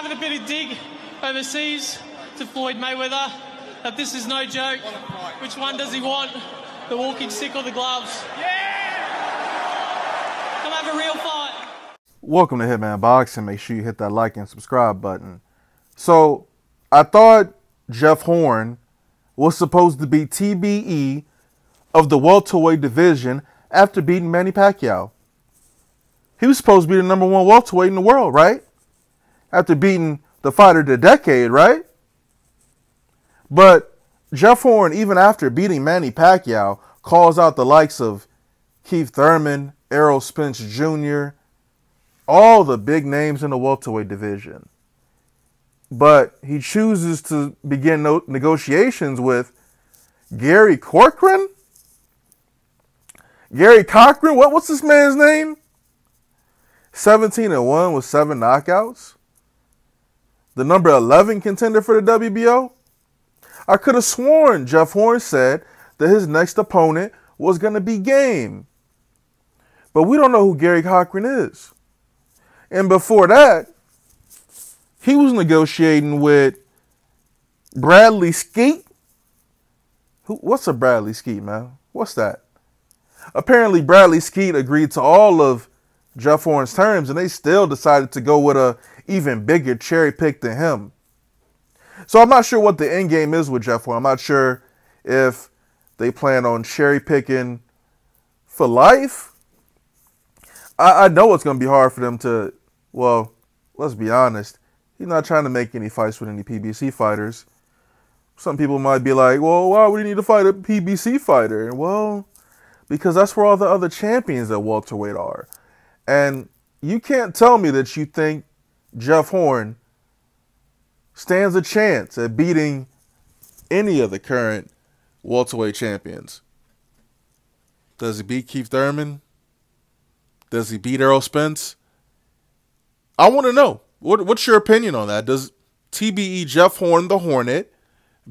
having a bit of dig overseas to Floyd Mayweather that this is no joke. Which one does he want? The walking stick or the gloves? Yeah! Come have a real fight. Welcome to Hitman Boxing. Make sure you hit that like and subscribe button. So, I thought Jeff Horn was supposed to be TBE of the welterweight division after beating Manny Pacquiao. He was supposed to be the #1 welterweight in the world, right? After beating the fighter of the decade, right? But Jeff Horn, even after beating Manny Pacquiao, calls out the likes of Keith Thurman, Errol Spence Jr., all the big names in the welterweight division. But he chooses to begin negotiations with Gary Corcoran? Gary Cochran? What's this man's name? 17-1 with 7 knockouts. The number 11 contender for the WBO. I could have sworn Jeff Horn said that his next opponent was going to be game. But we don't know who Gary Cochran is. And before that, he was negotiating with Bradley Skeet. What's a Bradley Skeet, man? What's that? Apparently, Bradley Skeet agreed to all of Jeff Horn's terms, and they still decided to go with a even bigger cherry pick than him. So I'm not sure what the end game is with Jeff Horn. I'm not sure if they plan on cherry picking for life. I know it's going to be hard for them to, well, let's be honest. He's not trying to make any fights with any PBC fighters. Some people might be like, well, why would he need to fight a PBC fighter? Well, because that's where all the other champions at welterweight are. And you can't tell me that you think Jeff Horn stands a chance at beating any of the current welterweight champions. Does he beat Keith Thurman? Does he beat Errol Spence? I want to know. What's your opinion on that? Does TBE Jeff Horn, the Hornet,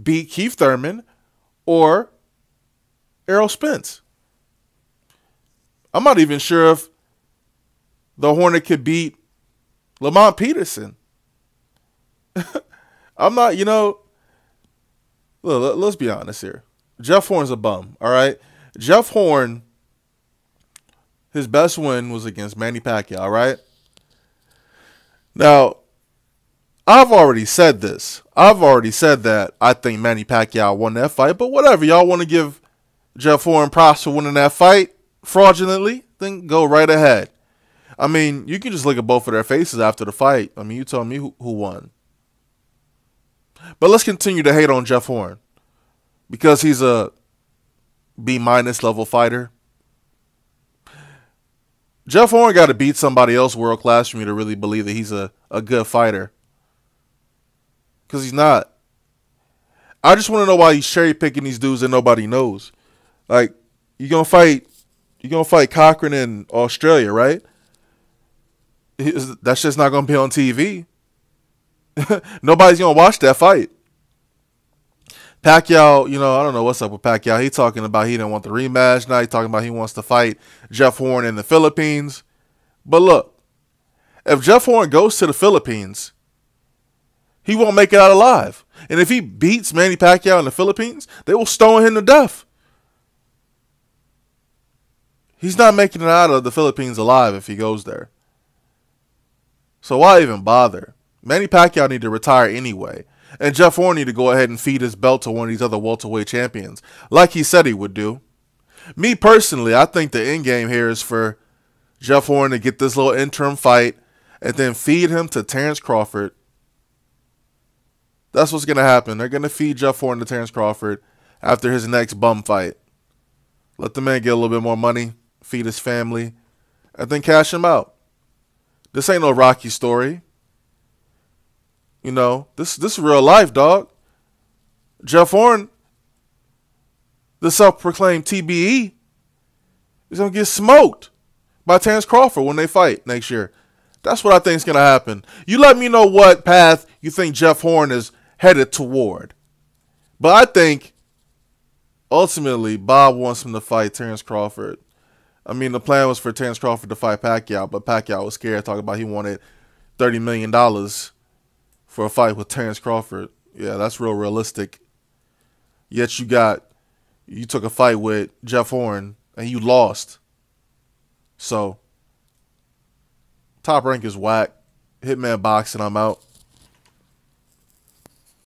beat Keith Thurman or Errol Spence? I'm not even sure if the Hornet could beat Lamont Peterson. I'm not, look, let's be honest here. Jeff Horn's a bum, all right? Jeff Horn, his best win was against Manny Pacquiao, all right? Now, I've already said this. I've already said that I think Manny Pacquiao won that fight, but whatever. Y'all want to give Jeff Horn props for winning that fight fraudulently? Then go right ahead. I mean, you can just look at both of their faces after the fight. I mean, you tell me who won. But let's continue to hate on Jeff Horn because he's a B- level fighter. Jeff Horn got to beat somebody else world class for me to really believe that he's a good fighter. Because he's not. I just want to know why he's cherry picking these dudes that nobody knows. Like, you're gonna fight Corcoran in Australia, right? That's just not going to be on TV. Nobody's going to watch that fight. Pacquiao, I don't know what's up with Pacquiao. He's talking about he didn't want the rematch. Now he's talking about he wants to fight Jeff Horn in the Philippines. But look, if Jeff Horn goes to the Philippines, he won't make it out alive. And if he beats Manny Pacquiao in the Philippines, they will stone him to death. He's not making it out of the Philippines alive if he goes there. So why even bother? Manny Pacquiao need to retire anyway. And Jeff Horn need to go ahead and feed his belt to one of these other welterweight champions, like he said he would do. Me personally, I think the end game here is for Jeff Horn to get this little interim fight and then feed him to Terrence Crawford. That's what's going to happen. They're going to feed Jeff Horn to Terrence Crawford after his next bum fight. Let the man get a little bit more money, feed his family, and then cash him out. This ain't no Rocky story. This is real life, dog. Jeff Horn, the self-proclaimed TBE, is going to get smoked by Terrence Crawford when they fight next year. That's what I think is going to happen. You let me know what path you think Jeff Horn is headed toward. But I think, ultimately, Bob wants him to fight Terrence Crawford. I mean, the plan was for Terrence Crawford to fight Pacquiao, but Pacquiao was scared, talking about he wanted $30 million for a fight with Terrence Crawford. Yeah, that's real realistic. Yet you took a fight with Jeff Horn and you lost. So, Top Rank is whack. Hitman Boxing, I'm out.